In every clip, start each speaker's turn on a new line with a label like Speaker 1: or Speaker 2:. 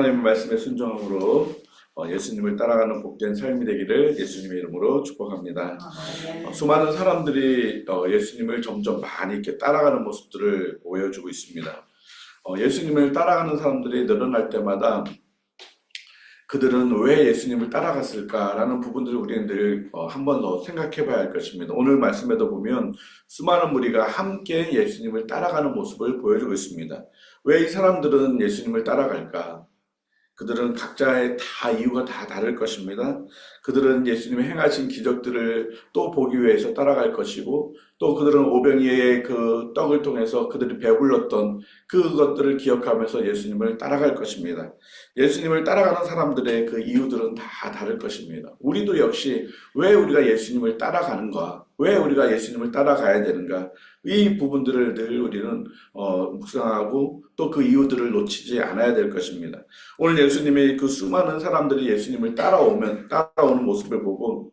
Speaker 1: 하나님 말씀에 순종함으로 예수님을 따라가는 복된 삶이 되기를 예수님의 이름으로 축복합니다. 수많은 사람들이 예수님을 점점 많이 이렇게 따라가는 모습들을 보여주고 있습니다. 예수님을 따라가는 사람들이 늘어날 때마다 그들은 왜 예수님을 따라갔을까라는 부분들을 우리는 늘 한 번 더 생각해 봐야 할 것입니다. 오늘 말씀에도 보면 수많은 무리가 함께 예수님을 따라가는 모습을 보여주고 있습니다. 왜 이 사람들은 예수님을 따라갈까? 그들은 각자의 다 이유가 다 다를 것입니다. 그들은 예수님이 행하신 기적들을 또 보기 위해서 따라갈 것이고, 또 그들은 오병이의 그 떡을 통해서 그들이 배불렀던 그것들을 기억하면서 예수님을 따라갈 것입니다. 예수님을 따라가는 사람들의 그 이유들은 다 다를 것입니다. 우리도 역시 왜 우리가 예수님을 따라가는가? 왜 우리가 예수님을 따라가야 되는가? 이 부분들을 늘 우리는 묵상하고 또 그 이유들을 놓치지 않아야 될 것입니다. 오늘 예수님이 그 수많은 사람들이 예수님을 따라오는 모습을 보고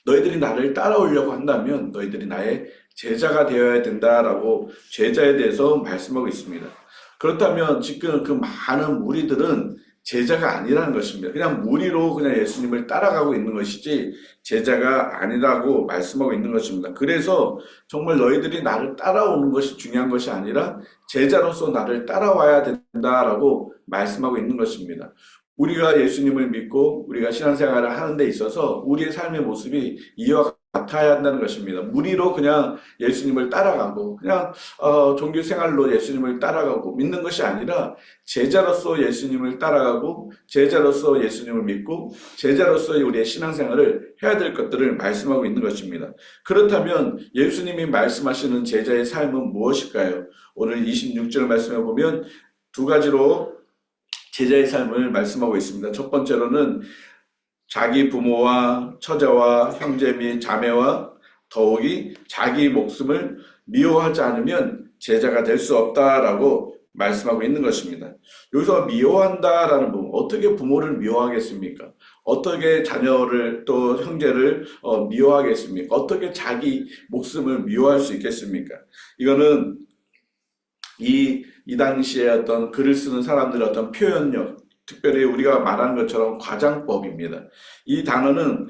Speaker 1: 너희들이 나를 따라오려고 한다면 너희들이 나의 제자가 되어야 된다라고 제자에 대해서 말씀하고 있습니다. 그렇다면 지금 그 많은 무리들은 제자가 아니라는 것입니다. 그냥 무리로 그냥 예수님을 따라가고 있는 것이지 제자가 아니라고 말씀하고 있는 것입니다. 그래서 정말 너희들이 나를 따라오는 것이 중요한 것이 아니라 제자로서 나를 따라와야 된다라고 말씀하고 있는 것입니다. 우리가 예수님을 믿고 우리가 신앙생활을 하는 데 있어서 우리의 삶의 모습이 이와 같아야 한다는 것입니다. 무리로 그냥 예수님을 따라가고 그냥 종교생활로 예수님을 따라가고 믿는 것이 아니라 제자로서 예수님을 따라가고 제자로서 예수님을 믿고 제자로서 우리의 신앙생활을 해야 될 것들을 말씀하고 있는 것입니다. 그렇다면 예수님이 말씀하시는 제자의 삶은 무엇일까요? 오늘 26절 말씀에 보면 두 가지로 제자의 삶을 말씀하고 있습니다. 첫 번째로는 자기 부모와 처자와 형제 및 자매와 더욱이 자기 목숨을 미워하지 않으면 제자가 될 수 없다라고 말씀하고 있는 것입니다. 여기서 미워한다라는 부분, 어떻게 부모를 미워하겠습니까? 어떻게 자녀를 또 형제를 미워하겠습니까? 어떻게 자기 목숨을 미워할 수 있겠습니까? 이거는 이 당시에 어떤 글을 쓰는 사람들의 어떤 표현력, 특별히 우리가 말하는 것처럼 과장법입니다. 이 단어는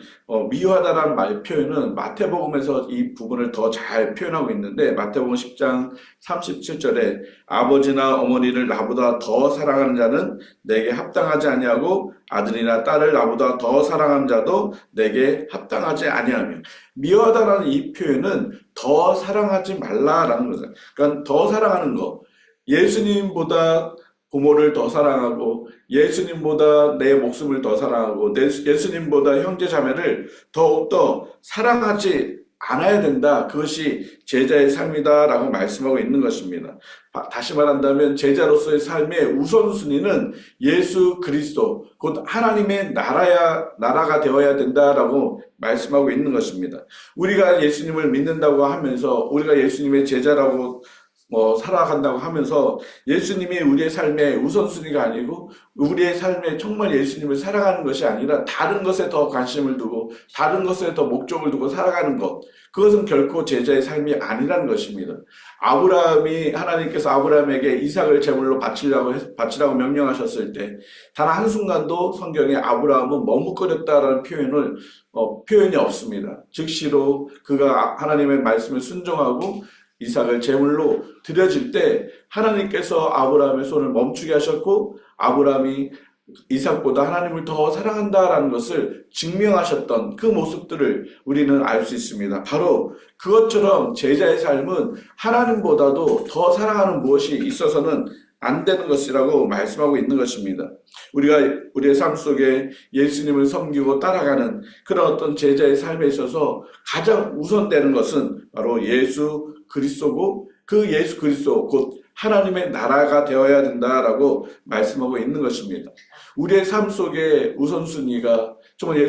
Speaker 1: 미워하다라는 말 표현은 마태복음에서 이 부분을 더 잘 표현하고 있는데 마태복음 10장 37절에 아버지나 어머니를 나보다 더 사랑하는 자는 내게 합당하지 아니하고 아들이나 딸을 나보다 더 사랑하는 자도 내게 합당하지 아니하며, 미워하다라는 이 표현은 더 사랑하지 말라라는 거죠. 그러니까 더 사랑하는 거, 예수님보다 부모를 더 사랑하고 예수님보다 내 목숨을 더 사랑하고 예수님보다 형제 자매를 더욱더 사랑하지 않아야 된다. 그것이 제자의 삶이다 라고 말씀하고 있는 것입니다. 다시 말한다면 제자로서의 삶의 우선순위는 예수 그리스도 곧 하나님의 나라가 되어야 된다라고 말씀하고 있는 것입니다. 우리가 예수님을 믿는다고 하면서 우리가 예수님의 제자라고 살아간다고 하면서 예수님이 우리의 삶의 우선순위가 아니고 우리의 삶에 정말 예수님을 살아가는 것이 아니라 다른 것에 더 관심을 두고 다른 것에 더 목적을 두고 살아가는 것, 그것은 결코 제자의 삶이 아니라는 것입니다. 하나님께서 아브라함에게 이삭을 제물로 바치라고 명령하셨을 때 단 한순간도 성경에 아브라함은 머뭇거렸다라는 표현이 없습니다. 즉시로 그가 하나님의 말씀을 순종하고 이삭을 제물로 드려질 때 하나님께서 아브라함의 손을 멈추게 하셨고 아브라함이 이삭보다 하나님을 더 사랑한다라는 것을 증명하셨던 그 모습들을 우리는 알 수 있습니다. 바로 그것처럼 제자의 삶은 하나님보다도 더 사랑하는 무엇이 있어서는 안 되는 것이라고 말씀하고 있는 것입니다. 우리가 우리의 삶 속에 예수님을 섬기고 따라가는 그런 어떤 제자의 삶에 있어서 가장 우선되는 것은 바로 예수 그리스도고 그 예수 그리스도 곧 하나님의 나라가 되어야 된다라고 말씀하고 있는 것입니다. 우리의 삶 속에 우선순위가 정말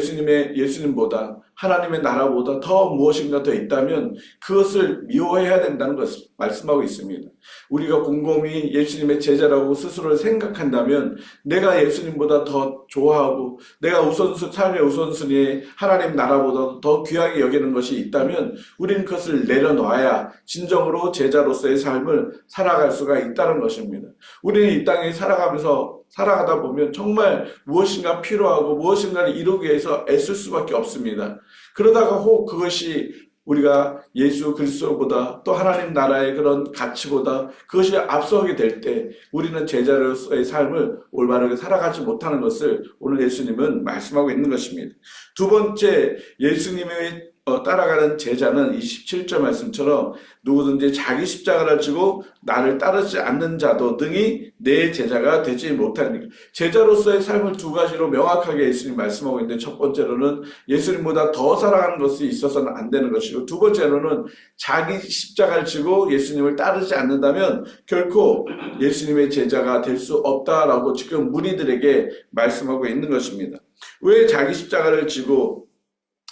Speaker 1: 예수님보다 하나님의 나라보다 더 무엇인가 더 있다면 그것을 미워해야 된다는 것을 말씀하고 있습니다. 우리가 곰곰이 예수님의 제자라고 스스로를 생각한다면 내가 예수님보다 더 좋아하고 내가 삶의 우선순위에 하나님 나라보다 더 귀하게 여기는 것이 있다면 우리는 그것을 내려놔야 진정으로 제자로서의 삶을 살아갈 수가 있다는 것입니다. 우리는 이 땅에 살아가면서 살아가다 보면 정말 무엇인가 필요하고 무엇인가를 이루기 위해서 애쓸 수밖에 없습니다. 그러다가 혹 그것이 우리가 예수 그리스도보다 또 하나님 나라의 그런 가치보다 그것이 앞서게 될 때 우리는 제자로서의 삶을 올바르게 살아가지 못하는 것을 오늘 예수님은 말씀하고 있는 것입니다. 두 번째, 예수님의 따라가는 제자는 27절 말씀처럼 누구든지 자기 십자가를 지고 나를 따르지 않는 자도 등이 내 제자가 되지 못하니까. 제자로서의 삶을 두 가지로 명확하게 예수님 말씀하고 있는데, 첫 번째로는 예수님보다 더 사랑하는 것이 있어서는 안 되는 것이고, 두 번째로는 자기 십자가를 지고 예수님을 따르지 않는다면 결코 예수님의 제자가 될 수 없다라고 지금 무리들에게 말씀하고 있는 것입니다. 왜 자기 십자가를 지고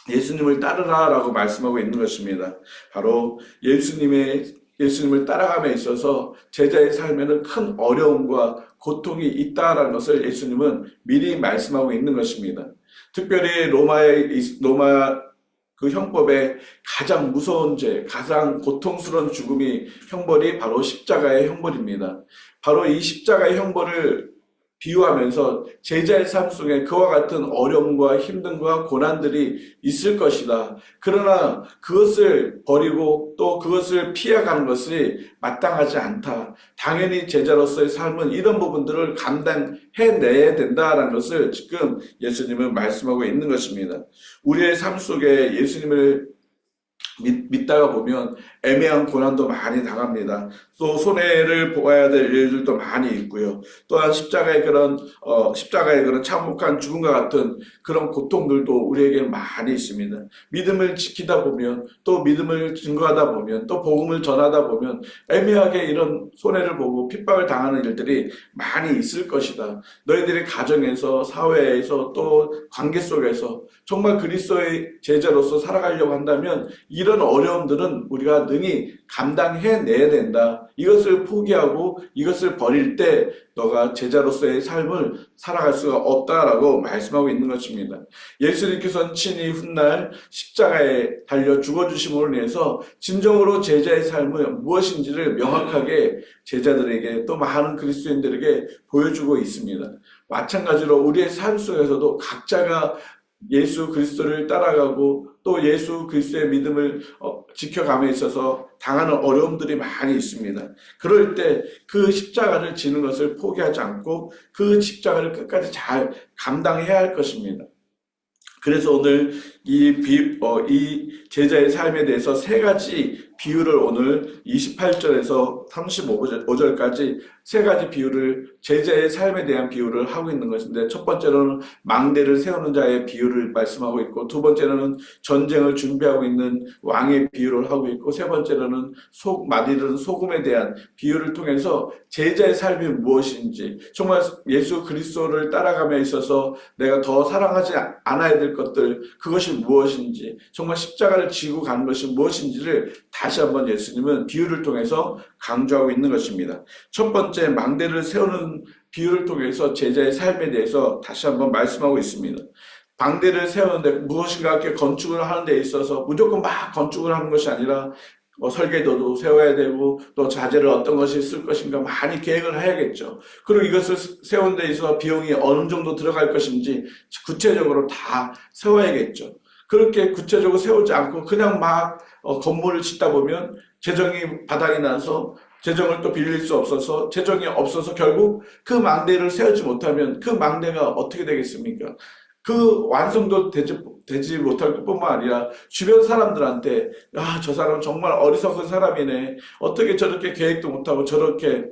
Speaker 1: 예수님을 따르라라고 말씀하고 있는 것입니다. 바로 예수님을 따라감에 있어서 제자의 삶에는 큰 어려움과 고통이 있다라는 것을 예수님은 미리 말씀하고 있는 것입니다. 특별히 로마 그 형법의 가장 무서운 죄, 가장 고통스러운 죽음이 형벌이 바로 십자가의 형벌입니다. 바로 이 십자가의 형벌을 비유하면서 제자의 삶 속에 그와 같은 어려움과 힘듦과 고난들이 있을 것이다. 그러나 그것을 버리고 또 그것을 피해가는 것이 마땅하지 않다. 당연히 제자로서의 삶은 이런 부분들을 감당해내야 된다라는 것을 지금 예수님은 말씀하고 있는 것입니다. 우리의 삶 속에 예수님을 믿다가 보면 애매한 고난도 많이 당합니다. 또 손해를 보아야 될 일들도 많이 있고요. 또한 십자가의 그런 참혹한 죽음과 같은 그런 고통들도 우리에게 많이 있습니다. 믿음을 지키다 보면, 또 믿음을 증거하다 보면, 또 복음을 전하다 보면 애매하게 이런 손해를 보고 핍박을 당하는 일들이 많이 있을 것이다. 너희들의 가정에서, 사회에서, 또 관계 속에서 정말 그리스도의 제자로서 살아가려고 한다면 이런 어려움들은 우리가 능히 감당해내야 된다. 이것을 포기하고 이것을 버릴 때 너가 제자로서의 삶을 살아갈 수가 없다라고 말씀하고 있는 것입니다. 예수님께서는 친히 훗날 십자가에 달려 죽어주심으로 인해서 진정으로 제자의 삶은 무엇인지를 명확하게 제자들에게 또 많은 그리스도인들에게 보여주고 있습니다. 마찬가지로 우리의 삶 속에서도 각자가 예수 그리스도를 따라가고 또 예수 그리스도의 믿음을 지켜감에 있어서 당하는 어려움들이 많이 있습니다. 그럴 때 그 십자가를 지는 것을 포기하지 않고 그 십자가를 끝까지 잘 감당해야 할 것입니다. 그래서 오늘 이 제자의 삶에 대해서 세 가지 비유를 오늘 28절에서 35절까지 세 가지 비유를, 제자의 삶에 대한 비유를 하고 있는 것인데, 첫 번째로는 망대를 세우는 자의 비유를 말씀하고 있고, 두 번째로는 전쟁을 준비하고 있는 왕의 비유를 하고 있고, 세 번째로는 마디른 소금에 대한 비유를 통해서 제자의 삶이 무엇인지, 정말 예수 그리스도를 따라감에 있어서 내가 더 사랑하지 않아야 될 것들, 그것이 무엇인지, 정말 십자가를 지고 가는 것이 무엇인지를 다시 한번 예수님은 비유를 통해서 강조하고 있는 것입니다. 첫 번째, 망대를 세우는 비유를 통해서 제자의 삶에 대해서 다시 한번 말씀하고 있습니다. 망대를 세우는데 무엇인가 이렇게 건축을 하는 데 있어서 무조건 막 건축을 하는 것이 아니라 설계도도 세워야 되고 또 자재를 어떤 것이 쓸 것인가 많이 계획을 해야겠죠. 그리고 이것을 세우는 데 있어서 비용이 어느 정도 들어갈 것인지 구체적으로 다 세워야겠죠. 그렇게 구체적으로 세우지 않고 그냥 막 건물을 짓다 보면 재정이 바닥이 나서 재정을 또 빌릴 수 없어서 재정이 없어서 결국 그 망대를 세우지 못하면 그 망대가 어떻게 되겠습니까? 그 완성도 되지 못할 것뿐만 아니라 주변 사람들한테 저 사람 정말 어리석은 사람이네. 어떻게 저렇게 계획도 못하고 저렇게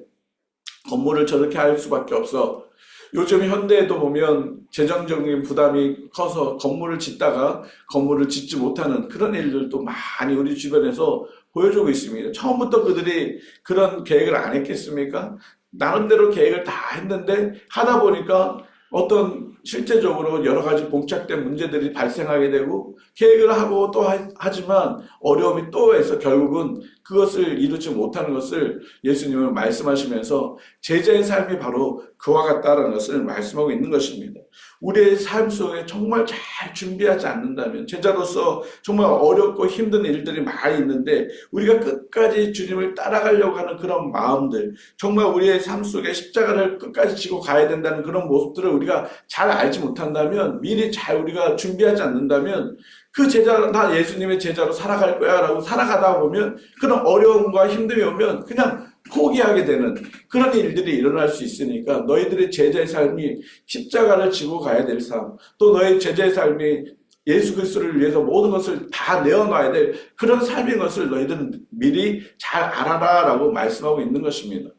Speaker 1: 건물을 저렇게 할 수밖에 없어. 요즘 현대에도 보면 재정적인 부담이 커서 건물을 짓다가 건물을 짓지 못하는 그런 일들도 많이 우리 주변에서 보여주고 있습니다. 처음부터 그들이 그런 계획을 안 했겠습니까? 나름대로 계획을 다 했는데 하다 보니까 어떤 실제적으로 여러 가지 봉착된 문제들이 발생하게 되고 계획을 하고 또 하지만 어려움이 또 해서 결국은 그것을 이루지 못하는 것을 예수님은 말씀하시면서 제자의 삶이 바로 그와 같다는 것을 말씀하고 있는 것입니다. 우리의 삶 속에 정말 잘 준비하지 않는다면, 제자로서 정말 어렵고 힘든 일들이 많이 있는데 우리가 끝까지 주님을 따라가려고 하는 그런 마음들, 정말 우리의 삶 속에 십자가를 끝까지 지고 가야 된다는 그런 모습들을 우리가 잘 알지 못한다면, 미리 잘 우리가 준비하지 않는다면 그 제자, 나 예수님의 제자로 살아갈 거야 라고 살아가다 보면 그런 어려움과 힘듦이 오면 그냥 포기하게 되는 그런 일들이 일어날 수 있으니까, 너희들의 제자의 삶이 십자가를 지고 가야 될 삶, 또 너희 제자의 삶이 예수 그리스도를 위해서 모든 것을 다 내어놔야 될 그런 삶인 것을 너희들은 미리 잘 알아라 라고 말씀하고 있는 것입니다.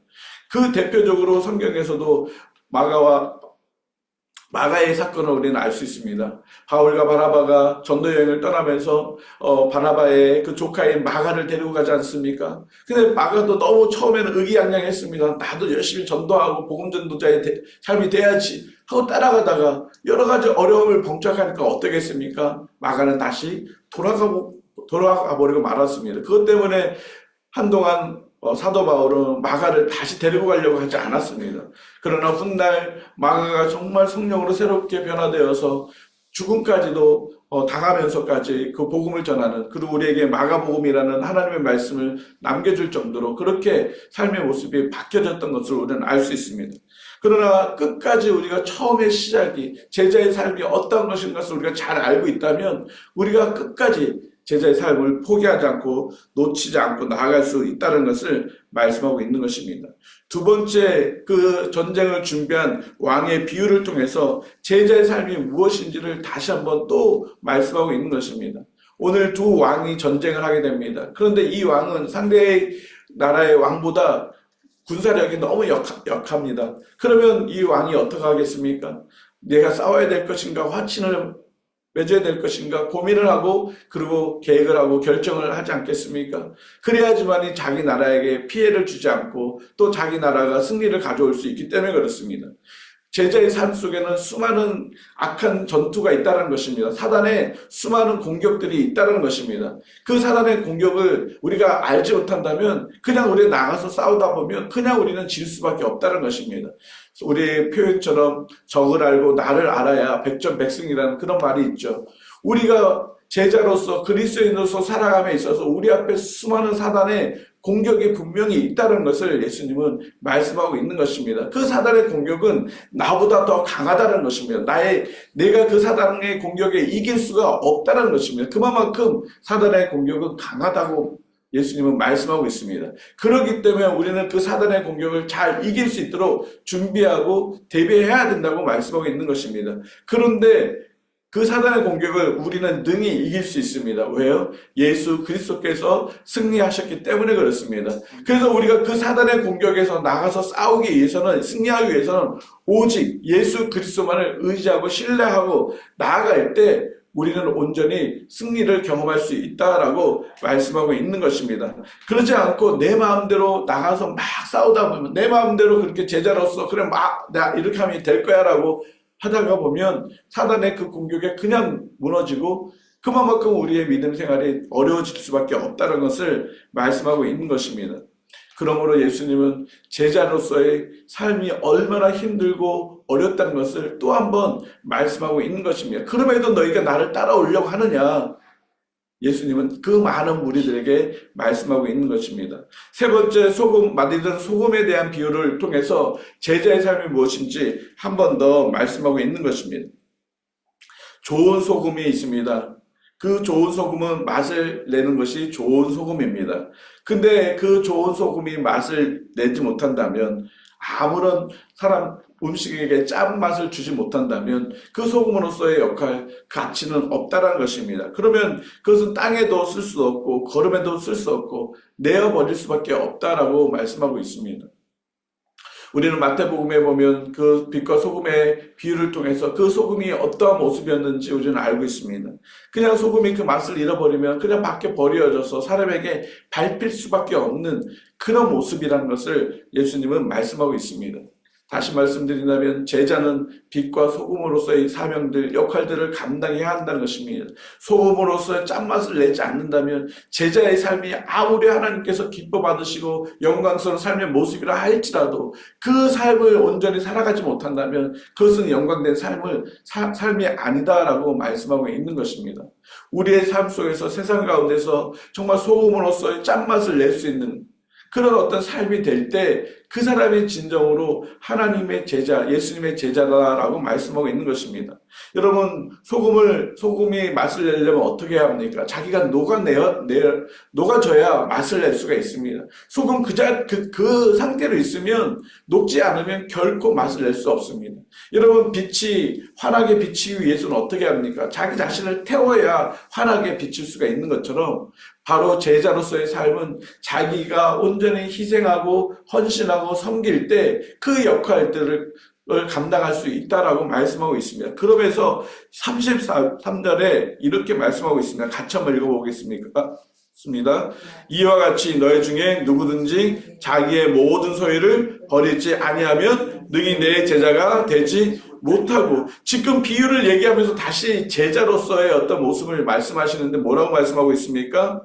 Speaker 1: 그 대표적으로 성경에서도 마가의 사건을 우리는 알 수 있습니다. 바울과 바나바가 전도 여행을 떠나면서 바나바의 그 조카인 마가를 데리고 가지 않습니까? 근데 마가도 너무 처음에는 의기양양했습니다. 나도 열심히 전도하고 복음 전도자의 삶이 돼야지 하고 따라가다가 여러 가지 어려움을 봉착하니까 어떻겠습니까? 마가는 다시 돌아가 버리고 말았습니다. 그것 때문에 한동안 사도 바울은 마가를 다시 데리고 가려고 하지 않았습니다. 그러나 훗날 마가가 정말 성령으로 새롭게 변화되어서 죽음까지도 당하면서까지 그 복음을 전하는, 그리고 우리에게 마가복음이라는 하나님의 말씀을 남겨줄 정도로 그렇게 삶의 모습이 바뀌어졌던 것을 우리는 알 수 있습니다. 그러나 끝까지 우리가 처음의 시작이 제자의 삶이 어떤 것인 것을 우리가 잘 알고 있다면 우리가 끝까지 제자의 삶을 포기하지 않고 놓치지 않고 나아갈 수 있다는 것을 말씀하고 있는 것입니다. 두 번째, 그 전쟁을 준비한 왕의 비유를 통해서 제자의 삶이 무엇인지를 다시 한번 또 말씀하고 있는 것입니다. 오늘 두 왕이 전쟁을 하게 됩니다. 그런데 이 왕은 상대 나라의 왕보다 군사력이 너무 약합니다. 그러면 이 왕이 어떻게 하겠습니까? 내가 싸워야 될 것인가, 화친을 맺어야 될 것인가 고민을 하고, 그리고 계획을 하고 결정을 하지 않겠습니까? 그래야지만이 자기 나라에게 피해를 주지 않고 또 자기 나라가 승리를 가져올 수 있기 때문에 그렇습니다. 제자의 삶 속에는 수많은 악한 전투가 있다는 것입니다. 사단의 수많은 공격들이 있다는 것입니다. 그 사단의 공격을 우리가 알지 못한다면 그냥 우리 나가서 싸우다 보면 그냥 우리는 질 수밖에 없다는 것입니다. 우리의 표현처럼 적을 알고 나를 알아야 백전백승이라는 그런 말이 있죠. 우리가 제자로서 그리스도인으로서 살아감에 있어서 우리 앞에 수많은 사단의 공격이 분명히 있다는 것을 예수님은 말씀하고 있는 것입니다. 그 사단의 공격은 나보다 더 강하다는 것입니다. 내가 그 사단의 공격에 이길 수가 없다는 것입니다. 그만큼 사단의 공격은 강하다고 예수님은 말씀하고 있습니다. 그렇기 때문에 우리는 그 사단의 공격을 잘 이길 수 있도록 준비하고 대비해야 된다고 말씀하고 있는 것입니다. 그런데 그 사단의 공격을 우리는 능히 이길 수 있습니다. 왜요? 예수 그리스도께서 승리하셨기 때문에 그렇습니다. 그래서 우리가 그 사단의 공격에서 나가서 싸우기 위해서는, 승리하기 위해서는 오직 예수 그리스도만을 의지하고 신뢰하고 나아갈 때 우리는 온전히 승리를 경험할 수 있다라고 말씀하고 있는 것입니다. 그렇지 않고 내 마음대로 나가서 막 싸우다 보면, 내 마음대로 그렇게 제자로서 그래 막 나 이렇게 하면 될 거야 라고 하다가 보면 사단의 그 공격에 그냥 무너지고 그만큼 우리의 믿음 생활이 어려워질 수밖에 없다는 것을 말씀하고 있는 것입니다. 그러므로 예수님은 제자로서의 삶이 얼마나 힘들고 어렵다는 것을 또 한 번 말씀하고 있는 것입니다. 그럼에도 너희가 나를 따라오려고 하느냐? 예수님은 그 많은 무리들에게 말씀하고 있는 것입니다. 세 번째, 만드는 소금에 대한 비유를 통해서 제자의 삶이 무엇인지 한 번 더 말씀하고 있는 것입니다. 좋은 소금이 있습니다. 그 좋은 소금은 맛을 내는 것이 좋은 소금입니다. 근데 그 좋은 소금이 맛을 내지 못한다면, 아무런 음식에게 짠 맛을 주지 못한다면 그 소금으로서의 역할, 가치는 없다라는 것입니다. 그러면 그것은 땅에도 쓸 수 없고 거름에도 쓸 수 없고 내어버릴 수밖에 없다라고 말씀하고 있습니다. 우리는 마태복음에 보면 그 빛과 소금의 비유를 통해서 그 소금이 어떠한 모습이었는지 우리는 알고 있습니다. 그냥 소금이 그 맛을 잃어버리면 그냥 밖에 버려져서 사람에게 밟힐 수밖에 없는 그런 모습이라는 것을 예수님은 말씀하고 있습니다. 다시 말씀드린다면 제자는 빛과 소금으로서의 사명들, 역할들을 감당해야 한다는 것입니다. 소금으로서의 짠맛을 내지 않는다면 제자의 삶이 아무리 하나님께서 기뻐 받으시고 영광스러운 삶의 모습이라 할지라도 그 삶을 온전히 살아가지 못한다면 그것은 영광된 삶이 아니다라고 말씀하고 있는 것입니다. 우리의 삶 속에서 세상 가운데서 정말 소금으로서의 짠맛을 낼 수 있는 그런 어떤 삶이 될 때 그 사람이 진정으로 하나님의 제자, 예수님의 제자다라고 말씀하고 있는 것입니다. 여러분, 소금이 맛을 내려면 어떻게 해야 합니까? 자기가 녹아져야 맛을 낼 수가 있습니다. 소금 그 상태로 있으면 녹지 않으면 결코 맛을 낼 수 없습니다. 여러분, 빛이 환하게 비치기 위해서는 어떻게 합니까? 자기 자신을 태워야 환하게 비칠 수가 있는 것처럼 바로 제자로서의 삶은 자기가 온전히 희생하고 헌신하고 섬길 때 그 역할들을 감당할 수 있다라고 말씀하고 있습니다. 그러면서 33절에 이렇게 말씀하고 있습니다. 같이 한번 읽어보겠습니까? 이와 같이 너희 중에 누구든지 자기의 모든 소유를 버리지 아니하면 능히 내 제자가 되지 못하고, 지금 비유를 얘기하면서 다시 제자로서의 어떤 모습을 말씀하시는데 뭐라고 말씀하고 있습니까?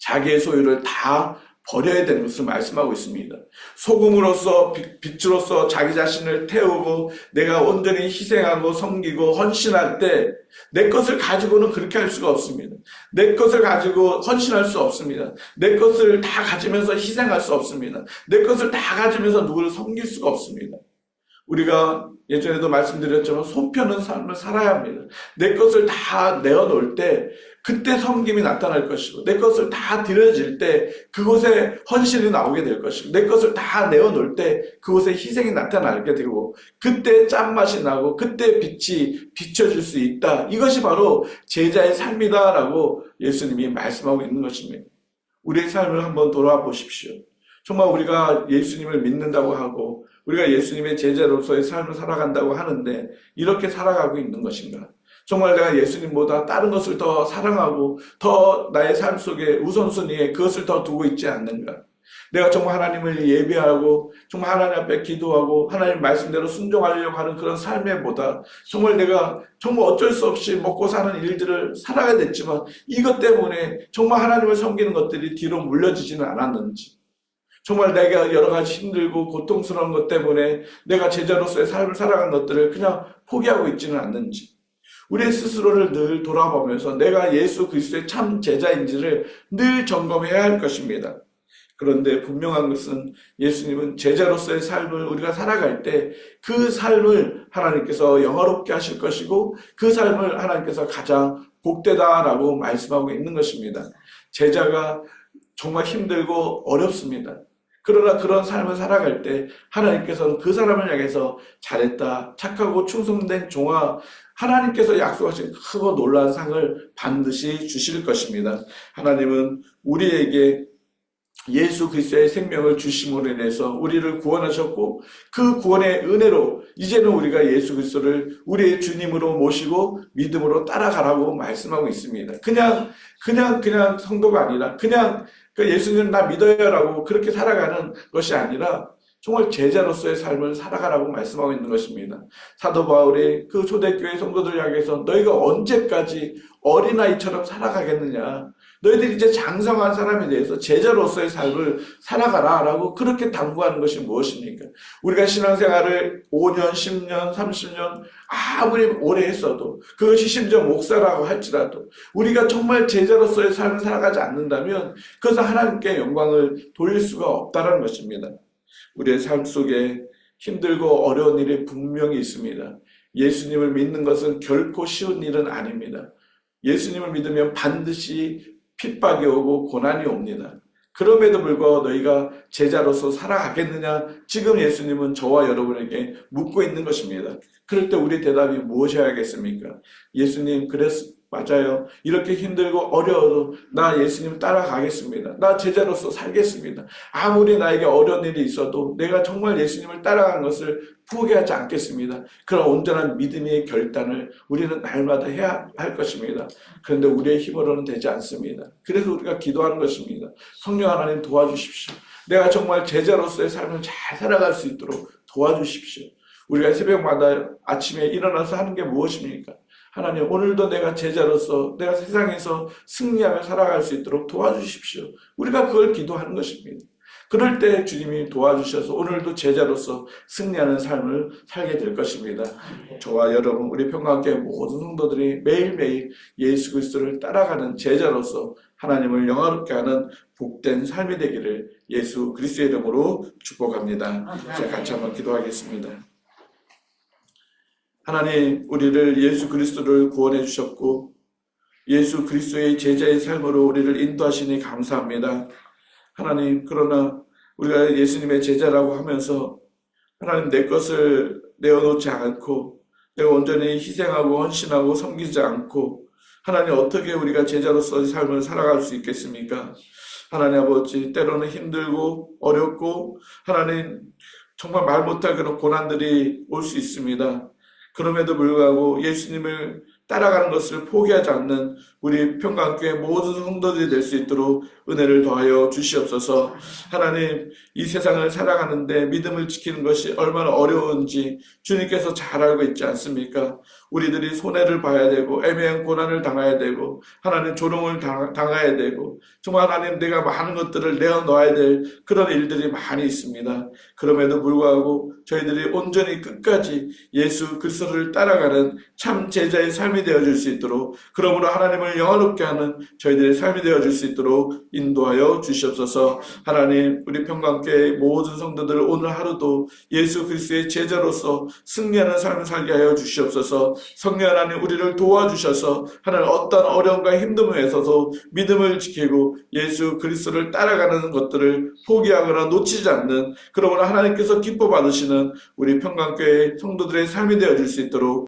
Speaker 1: 자기의 소유를 다 버려야 되는 것을 말씀하고 있습니다. 소금으로서 빛으로서 자기 자신을 태우고 내가 온전히 희생하고 섬기고 헌신할 때 내 것을 가지고는 그렇게 할 수가 없습니다. 내 것을 가지고 헌신할 수 없습니다. 내 것을 다 가지면서 희생할 수 없습니다. 내 것을 다 가지면서 누구를 섬길 수가 없습니다. 우리가 예전에도 말씀드렸지만 손 펴는 삶을 살아야 합니다. 내 것을 다 내어놓을 때 그때 섬김이 나타날 것이고, 내 것을 다 드려질 때 그곳에 헌신이 나오게 될 것이고, 내 것을 다 내어놓을 때 그곳에 희생이 나타나게 되고, 그때 짠맛이 나고 그때 빛이 비춰질 수 있다. 이것이 바로 제자의 삶이다라고 예수님이 말씀하고 있는 것입니다. 우리의 삶을 한번 돌아와 보십시오. 정말 우리가 예수님을 믿는다고 하고 우리가 예수님의 제자로서의 삶을 살아간다고 하는데 이렇게 살아가고 있는 것인가? 정말 내가 예수님보다 다른 것을 더 사랑하고 더 나의 삶 속에 우선순위에 그것을 더 두고 있지 않는가? 내가 정말 하나님을 예배하고 정말 하나님 앞에 기도하고 하나님 말씀대로 순종하려고 하는 그런 삶에보다 정말 내가 정말 어쩔 수 없이 먹고 사는 일들을 살아야 됐지만 이것 때문에 정말 하나님을 섬기는 것들이 뒤로 물려지지는 않았는지, 정말 내가 여러 가지 힘들고 고통스러운 것 때문에 내가 제자로서의 삶을 살아간 것들을 그냥 포기하고 있지는 않는지, 우리의 스스로를 늘 돌아보면서 내가 예수 그리스도의 참 제자인지를 늘 점검해야 할 것입니다. 그런데 분명한 것은 예수님은 제자로서의 삶을 우리가 살아갈 때 그 삶을 하나님께서 영화롭게 하실 것이고 그 삶을 하나님께서 가장 복되다라고 말씀하고 있는 것입니다. 제자가 정말 힘들고 어렵습니다. 그러나 그런 삶을 살아갈 때 하나님께서는 그 사람을 향해서 잘했다, 착하고 충성된 종아, 하나님께서 약속하신 크고 놀라운 상을 반드시 주실 것입니다. 하나님은 우리에게 예수 그리스도의 생명을 주심으로 인해서 우리를 구원하셨고 그 구원의 은혜로 이제는 우리가 예수 그리스도를 우리의 주님으로 모시고 믿음으로 따라가라고 말씀하고 있습니다. 그냥 성도가 아니라 그냥 예수님 나 믿어요라고 그렇게 살아가는 것이 아니라 정말 제자로서의 삶을 살아가라고 말씀하고 있는 것입니다. 사도 바울이 그 초대교회 성도들 향해서 너희가 언제까지 어린아이처럼 살아가겠느냐, 너희들이 이제 장성한 사람에 대해서 제자로서의 삶을 살아가라라고 그렇게 당부하는 것이 무엇입니까? 우리가 신앙생활을 5년, 10년, 30년 아무리 오래 했어도 그것이 심지어 목사라고 할지라도 우리가 정말 제자로서의 삶을 살아가지 않는다면 그것은 하나님께 영광을 돌릴 수가 없다는 것입니다. 우리의 삶 속에 힘들고 어려운 일이 분명히 있습니다. 예수님을 믿는 것은 결코 쉬운 일은 아닙니다. 예수님을 믿으면 반드시 핍박이 오고 고난이 옵니다. 그럼에도 불구하고 너희가 제자로서 살아가겠느냐? 지금 예수님은 저와 여러분에게 묻고 있는 것입니다. 그럴 때 우리 대답이 무엇이어야겠습니까? 예수님, 맞아요. 이렇게 힘들고 어려워도 나 예수님 따라가겠습니다. 나 제자로서 살겠습니다. 아무리 나에게 어려운 일이 있어도 내가 정말 예수님을 따라가는 것을 포기하지 않겠습니다. 그런 온전한 믿음의 결단을 우리는 날마다 해야 할 것입니다. 그런데 우리의 힘으로는 되지 않습니다. 그래서 우리가 기도하는 것입니다. 성령 하나님 도와주십시오. 내가 정말 제자로서의 삶을 잘 살아갈 수 있도록 도와주십시오. 우리가 새벽마다 아침에 일어나서 하는 게 무엇입니까? 하나님, 오늘도 내가 제자로서 내가 세상에서 승리하며 살아갈 수 있도록 도와주십시오. 우리가 그걸 기도하는 것입니다. 그럴 때 주님이 도와주셔서 오늘도 제자로서 승리하는 삶을 살게 될 것입니다. 저와 여러분, 우리 평강교회 모든 성도들이 매일매일 예수 그리스도를 따라가는 제자로서 하나님을 영화롭게 하는 복된 삶이 되기를 예수 그리스도의 이름으로 축복합니다. 제가 같이 한번 기도하겠습니다. 하나님, 우리를 예수 그리스도를 구원해 주셨고 예수 그리스도의 제자의 삶으로 우리를 인도하시니 감사합니다. 하나님, 그러나 우리가 예수님의 제자라고 하면서 하나님, 내 것을 내어놓지 않고 내가 온전히 희생하고 헌신하고 섬기지 않고 하나님, 어떻게 우리가 제자로서의 삶을 살아갈 수 있겠습니까? 하나님 아버지, 때로는 힘들고 어렵고 하나님, 정말 말 못할 그런 고난들이 올 수 있습니다. 그럼에도 불구하고 예수님을 따라가는 것을 포기하지 않는 우리 평강교회 모든 성도들이 될 수 있도록 은혜를 더하여 주시옵소서. 하나님, 이 세상을 살아가는데 믿음을 지키는 것이 얼마나 어려운지 주님께서 잘 알고 있지 않습니까? 우리들이 손해를 봐야 되고 애매한 고난을 당해야 되고 하나님, 조롱을 당해야 되고 정말 하나님, 내가 많은 것들을 내어놓아야 될 그런 일들이 많이 있습니다. 그럼에도 불구하고 저희들이 온전히 끝까지 예수 그리스도를 따라가는 참 제자의 삶이 되어줄 수 있도록, 그러므로 하나님을 영화롭게 하는 저희들의 삶이 되어줄 수 있도록 인도하여 주시옵소서. 하나님, 우리 평강교회 모든 성도들 오늘 하루도 예수 그리스도의 제자로서 승리하는 삶을 살게 하여 주시옵소서. 성령 하나님, 우리를 도와주셔서 하나님, 어떤 어려움과 힘듦에서도 믿음을 지키고 예수 그리스도를 따라가는 것들을 포기하거나 놓치지 않는, 그러므로 하나님께서 기뻐 받으시는 우리 평강교회 성도들의 삶이 되어줄 수 있도록